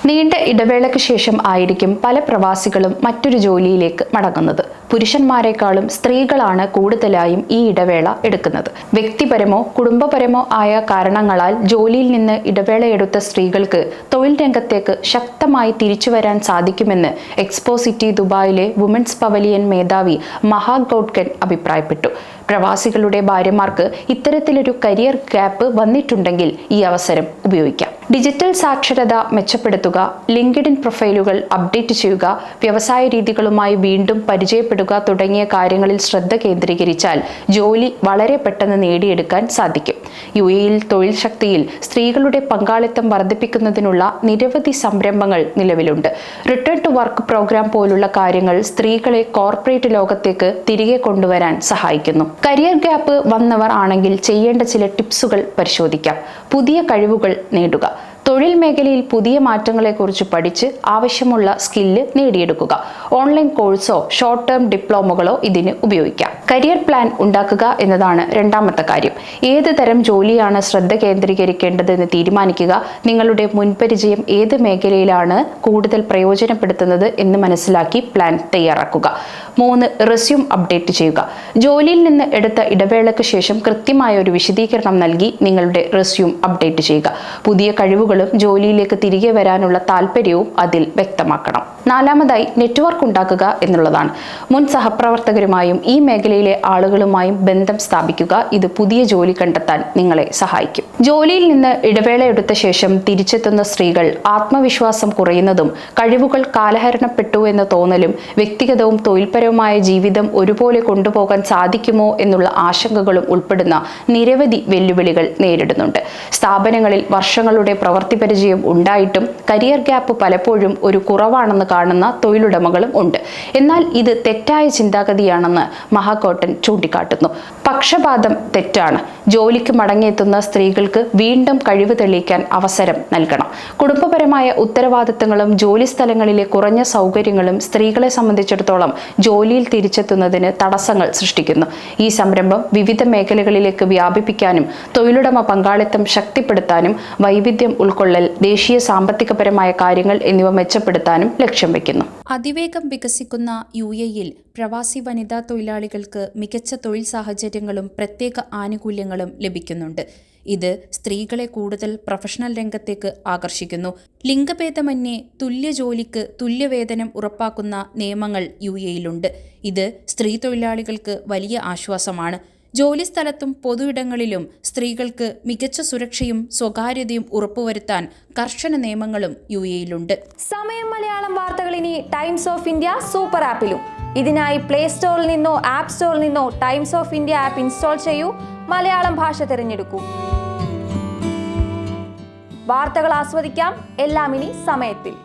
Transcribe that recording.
നീണ്ട ഇടവേളയ്ക്ക് ശേഷം ആയിരിക്കും പല പ്രവാസികളും മറ്റൊരു ജോലിയിലേക്ക് മടങ്ങുന്നത്. പുരുഷന്മാരെക്കാളും സ്ത്രീകളാണ് കൂടുതലായും ഈ ഇടവേള എടുക്കുന്നത്. വ്യക്തിപരമോ കുടുംബപരമോ ആയ കാരണങ്ങളാൽ ജോലിയിൽ നിന്ന് ഇടവേളയെടുത്ത സ്ത്രീകൾക്ക് തൊഴിൽ രംഗത്തേക്ക് ശക്തമായി തിരിച്ചുവരാൻ സാധിക്കുമെന്ന് എക്സ്പോ സിറ്റി ദുബായിലെ വുമൻസ് പവലിയൻ മേധാവി മഹാ ഗൗഡ്കൻ അഭിപ്രായപ്പെട്ടു. പ്രവാസികളുടെ ഭാര്യമാർക്ക് ഇത്തരത്തിലൊരു കരിയർ ഗ്യാപ്പ് വന്നിട്ടുണ്ടെങ്കിൽ ഈ അവസരം ഉപയോഗിക്കാം. ഡിജിറ്റൽ സാക്ഷരത മെച്ചപ്പെടുത്തുക, ലിങ്ക്ഡ്ഇൻ പ്രൊഫൈലുകൾ അപ്ഡേറ്റ് ചെയ്യുക, വ്യവസായ രീതികളുമായി വീണ്ടും പരിചയപ്പെടുക തുടങ്ങിയ കാര്യങ്ങളിൽ ശ്രദ്ധ കേന്ദ്രീകരിച്ചാൽ ജോലി വളരെ പെട്ടെന്ന് നേടിയെടുക്കാൻ സാധിക്കും. UAE തൊഴിൽ ശക്തിയിൽ സ്ത്രീകളുടെ പങ്കാളിത്തം വർദ്ധിപ്പിക്കുന്നതിനുള്ള നിരവധി സംരംഭങ്ങൾ നിലവിലുണ്ട്. റിട്ടേൺ ടു വർക്ക് പ്രോഗ്രാം പോലുള്ള കാര്യങ്ങൾ സ്ത്രീകളെ കോർപ്പറേറ്റ് ലോകത്തേക്ക് തിരികെ കൊണ്ടുവരാൻ സഹായിക്കുന്നു. കരിയർ ഗ്യാപ്പ് വന്നവർ ആണെങ്കിൽ ചെയ്യേണ്ട ചില ടിപ്സുകൾ പരിശോധിക്കാം. പുതിയ കഴിവുകൾ നേടുക. തൊഴിൽ മേഖലയിൽ പുതിയ മാറ്റങ്ങളെക്കുറിച്ച് പഠിച്ച് ആവശ്യമുള്ള സ്കില്ല് നേടിയെടുക്കുക. ഓൺലൈൻ കോഴ്സോ ഷോർട്ട് ടേം ഡിപ്ലോമകളോ ഇതിന് ഉപയോഗിക്കാം. കരിയർ പ്ലാൻ ഉണ്ടാക്കുക എന്നതാണ് രണ്ടാമത്തെ കാര്യം. ഏത് തരം ജോലിയാണ് ശ്രദ്ധ കേന്ദ്രീകരിക്കേണ്ടതെന്ന് തീരുമാനിക്കുക. നിങ്ങളുടെ മുൻപരിചയം ഏത് മേഖലയിലാണ് കൂടുതൽ പ്രയോജനപ്പെടുത്തുന്നത് എന്ന് മനസ്സിലാക്കി പ്ലാൻ തയ്യാറാക്കുക. 3. റെസ്യൂം അപ്ഡേറ്റ് ചെയ്യുക. ജോലിയിൽ നിന്ന് എടുത്ത ഇടവേളയ്ക്ക് ശേഷം കൃത്യമായ ഒരു വിശദീകരണം നൽകി നിങ്ങളുടെ റെസ്യൂം അപ്ഡേറ്റ് ചെയ്യുക. പുതിയ കഴിവുകളും ജോലിയിലേക്ക് തിരികെ വരാനുള്ള താല്പര്യവും അതിൽ വ്യക്തമാക്കണം. 4. നെറ്റ്വർക്ക് ഉണ്ടാക്കുക എന്നുള്ളതാണ്. മുൻ സഹപ്രവർത്തകരുമായും ഈ മേഖലയിലെ ആളുകളുമായും ബന്ധം സ്ഥാപിക്കുക. ഇത് പുതിയ ജോലി കണ്ടെത്താൻ നിങ്ങളെ സഹായിക്കും. ജോലിയിൽ നിന്ന് ഇടവേളയെടുത്ത ശേഷം തിരിച്ചെത്തുന്ന സ്ത്രീകൾ ആത്മവിശ്വാസം കുറയുന്നതും കഴിവുകൾ കാലഹരണപ്പെട്ടു എന്ന തോന്നലും വ്യക്തിഗതവും തൊഴിൽപരവുമായ ജീവിതം ഒരുപോലെ കൊണ്ടുപോകാൻ സാധിക്കുമോ എന്നുള്ള ആശങ്കകളും ഉൾപ്പെടുന്ന നിരവധി വെല്ലുവിളികൾ നേരിടുന്നുണ്ട്. സ്ഥാപനങ്ങളിൽ വർഷങ്ങളുടെ പ്രവൃത്തി പരിചയം ഉണ്ടായിട്ടും കരിയർ ഗ്യാപ്പ് പലപ്പോഴും ഒരു കുറവാണെന്ന് കാണുന്ന തൊഴിലുടമകളും ഉണ്ട്. എന്നാൽ ഇത് തെറ്റായ ചിന്താഗതിയാണെന്ന് മഹാകോട്ടൻ ചൂണ്ടിക്കാട്ടുന്നു. പക്ഷപാതം തെറ്റാണ്. ജോലിക്ക് മടങ്ങിയെത്തുന്ന സ്ത്രീകൾക്ക് വീണ്ടും കഴിവ് തെളിയിക്കാൻ അവസരം നൽകണം. കുടുംബപരമായ ഉത്തരവാദിത്തങ്ങളും ജോലി സ്ഥലങ്ങളിലെ കുറഞ്ഞ സൗകര്യങ്ങളും സ്ത്രീകളെ സംബന്ധിച്ചിടത്തോളം ജോലിയിൽ തിരിച്ചെത്തുന്നതിന് തടസ്സങ്ങൾ സൃഷ്ടിക്കുന്നു. ഈ സംരംഭം വിവിധ മേഖലകളിലേക്ക് വ്യാപിപ്പിക്കാനും തൊഴിലുടമ പങ്കാളിത്തം ശക്തിപ്പെടുത്താനും വൈവിധ്യം ഉൾക്കൊള്ളൽ, ദേശീയ സാമ്പത്തികപരമായ കാര്യങ്ങൾ എന്നിവ മെച്ചപ്പെടുത്താനും ലക്ഷ്യം വയ്ക്കുന്നു. അതിവേഗം വികസിക്കുന്ന UAE-യിൽ പ്രവാസി വനിതാ തൊഴിലാളികൾക്ക് മികച്ച തൊഴിൽ സാഹചര്യങ്ങളും പ്രത്യേക ആനുകൂല്യങ്ങളും ലഭിക്കുന്നുണ്ട്. ഇത് സ്ത്രീകളെ കൂടുതൽ പ്രൊഫഷണൽ രംഗത്തേക്ക് ആകർഷിക്കുന്നു. ലിംഗഭേദമന്യേ തുല്യ ജോലിക്ക് തുല്യവേതനം ഉറപ്പാക്കുന്ന നിയമങ്ങൾ UAE-യിലുണ്ട്. ഇത് സ്ത്രീ തൊഴിലാളികൾക്ക് വലിയ ആശ്വാസമാണ്. ജോലിസ്ഥലത്തും പൊതുയിടങ്ങളിലും സ്ത്രീകൾക്ക് മികച്ച സുരക്ഷയും സ്വകാര്യതയും ഉറപ്പുവരുത്താൻ കർശന നിയമങ്ങളും UAE-യിലുണ്ട്. സമയം മലയാളം വാർത്തകൾ ഇനി ടൈംസ് ഓഫ് ഇന്ത്യ സൂപ്പർ ആപ്പിലും. ഇതിനായി പ്ലേ സ്റ്റോറിൽ നിന്നോ ആപ്പ് സ്റ്റോറിൽ നിന്നോ times of India app install ചെയ്യൂ. മലയാളം ഭാഷ തിരഞ്ഞെടുക്കൂ. വാർത്തകൾ ആസ്വദിക്കാം. എല്ലാം ഇനി സമയത്തിൽ.